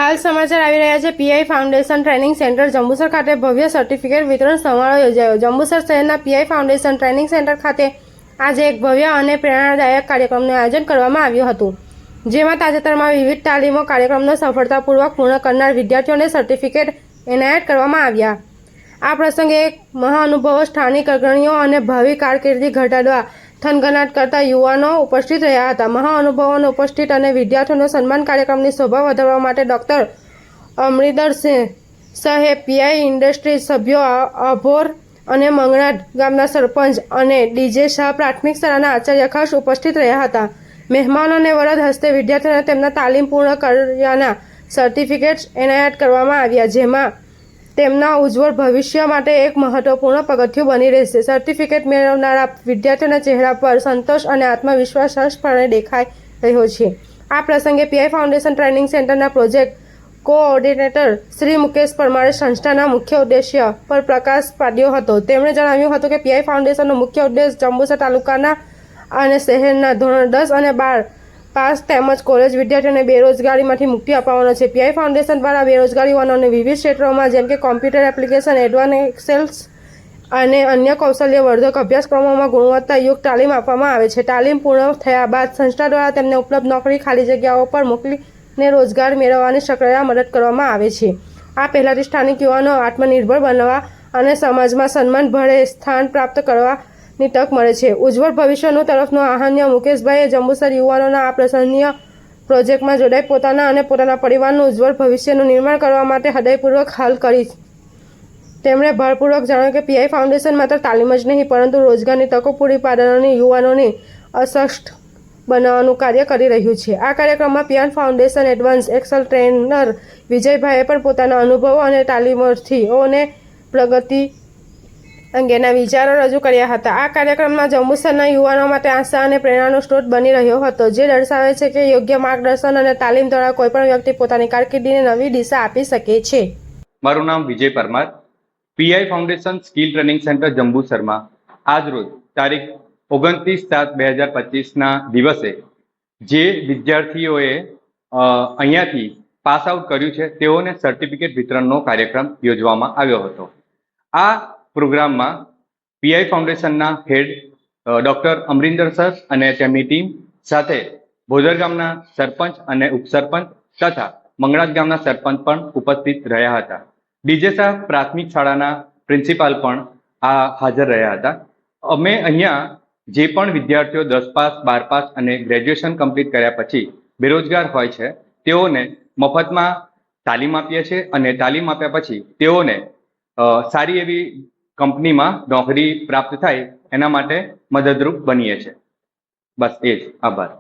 હાલ સમાચાર આવી રહ્યા છે। PI foundation training centre Jambusar ખાતે ભવ્ય સર્ટિફિકેટ વિતરણ સમારોહ યોજાયો। જંબુસર શહેરના પીઆઈ ફાઉન્ડેશન ટ્રેનિંગ સેન્ટર ખાતે આજે એક ભવ્ય અને પ્રેરણાદાયક કાર્યક્રમનું આયોજન કરવામાં આવ્યું હતું, જેમાં તાજેતરમાં વિવિધ તાલીમો કાર્યક્રમનો સફળતાપૂર્વક પૂર્ણ કરનાર વિદ્યાર્થીઓને સર્ટિફિકેટ એનાયત કરવામાં આવ્યા। આ પ્રસંગે એક મહાનુભાવો, સ્થાનિક અગ્રણીઓ અને ભાવિ કારકિર્દી ઘટાડવા થનગનાટ કરતા યુવાનો ઉપસ્થિત રહ્યા હતા। મહાનુભાવોનો ઉપસ્થિત અને વિદ્યાર્થીઓનો સન્માન કાર્યક્રમની શોભા વધારવા માટે ડૉક્ટર અમરિન્દરસિંહ શાહે પીઆઈ ઇન્ડસ્ટ્રીઝ સભ્યો, અભોર અને મંગળાટ ગામના સરપંચ અને ડીજે શાહ પ્રાથમિક શાળાના આચાર્ય ખાસ ઉપસ્થિત રહ્યા હતા। મહેમાનોને વરદ હસ્તે વિદ્યાર્થીઓને તેમના તાલીમ પૂર્ણ કર્યાના સર્ટિફિકેટ્સ એનાયત કરવામાં આવ્યા, જેમાં તેમના ઉજ્જવળ ભવિષ્ય માટે એક મહત્વપૂર્ણ પગથિયું બની રહેશે। સર્ટિફિકેટ મેળવનારા વિદ્યાર્થીઓના ચહેરા પર સંતોષ અને આત્મવિશ્વાસ સ્પષ્ટપણે દેખાઈ રહ્યો છે। આ પ્રસંગે પીઆઈ ફાઉન્ડેશન ટ્રેનિંગ સેન્ટરના પ્રોજેક્ટ કોઓર્ડિનેટર શ્રી મુકેશ પરમારે સંસ્થાના મુખ્ય ઉદ્દેશ્ય પર પ્રકાશ પાડ્યો હતો। તેમણે જણાવ્યું હતું કે પીઆઈ ફાઉન્ડેશનનો મુખ્ય ઉદ્દેશ જંબુસર તાલુકાના અને શહેરના ધોરણ 10 અને 12 પાસ તેમજ કોલેજ વિદ્યાર્થીઓને બેરોજગારીમાંથી મુક્તિ અપાવવાનો છે। પીઆઈ ફાઉન્ડેશન દ્વારા બેરોજગાર યુવાનોને વિવિધ ક્ષેત્રોમાં જેમ કે કોમ્પ્યુટર એપ્લિકેશન, એડવાન્સ એક્સેલ્સ અને અન્ય કૌશલ્યવર્ધક અભ્યાસક્રમોમાં ગુણવત્તાયુક્ત તાલીમ આપવામાં આવે છે। તાલીમ પૂર્ણ થયા બાદ સંસ્થા દ્વારા તેમને ઉપલબ્ધ નોકરી ખાલી જગ્યાઓ પર મોકલીને રોજગાર મેળવવાની સક્રિય મદદ કરવામાં આવે છે। આ પહેલાથી સ્થાનિક યુવાનો આત્મનિર્ભર બનવા અને સમાજમાં સન્માનભરે સ્થાન પ્રાપ્ત કરવાની તક મળે છે। ઉજ્જવળ ભવિષ્યનું તરફનું આહ્વાન મુકેશભાઈએ જંબુસર યુવાનોના આ પ્રશંસનીય પ્રોજેક્ટમાં જોડાઈ પોતાના અને પોતાના પરિવારનું ઉજ્જવળ ભવિષ્યનું નિર્માણ કરવા માટે હૃદયપૂર્વક હાલ કરી। તેમણે ભારપૂર્વક જણાવ્યું કે પીઆઈ ફાઉન્ડેશન માત્ર તાલીમ જ નહીં પરંતુ રોજગારની તકો પૂરી પાડવાની યુવાનોને અસશક્ત બનાવવાનું કાર્ય કરી રહ્યું છે। આ કાર્યક્રમમાં PI foundation advance excel trainer વિજયભાઈએ પણ પોતાના અનુભવો અને તાલીમાર્થીઓને પ્રગતિ અંગેના વિચારો રજૂ કર્યા હતા। આ કાર્યક્રમમાં જંબુસરના યુવાનો માટે આશા અને પ્રેરણાનો સ્ત્રોત બની રહ્યો હતો, જે દર્શાવે છે કે યોગ્ય માર્ગદર્શન અને તાલીમ દ્વારા કોઈપણ વ્યક્તિ પોતાની કારકિર્દીને નવી દિશા આપી શકે છે। મારું નામ Vijay Parmar, PI foundation skill training centre જંબુસરમાં આજરોજ તારીખ 29/7/2025ના દિવસે જે વિદ્યાર્થીઓએ અહીંયાથી પાસ આઉટ કર્યું છે તેઓને સર્ટિફિકેટ વિતરણનો કાર્યક્રમ યોજવામાં આવ્યો હતો। આ પ્રોગ્રામમાં પીઆઈ ફાઉન્ડેશનના હેડ ડૉક્ટર અમરિન્દર સર અને તેમની ટીમ સાથે ભોદર ગામના સરપંચ અને ઉપસરપંચ તથા મંગળાટ ગામના સરપંચ પણ ઉપસ્થિત રહ્યા હતા। ડીજે શાહ પ્રાથમિક શાળાના પ્રિન્સિપાલ પણ હાજર રહ્યા હતા। અમે અહીંયા જે પણ વિદ્યાર્થીઓ 10 પાસ, 12 પાસ અને ગ્રેજ્યુએશન કમ્પ્લીટ કર્યા પછી બેરોજગાર હોય છે તેઓને મફતમાં તાલીમ આપીએ છીએ અને તાલીમ આપ્યા પછી તેઓને સારી એવી કંપનીમાં નોકરી પ્રાપ્ત થાય એના માટે મદદરૂપ બનીએ છીએ। બસ એ જ, આભાર।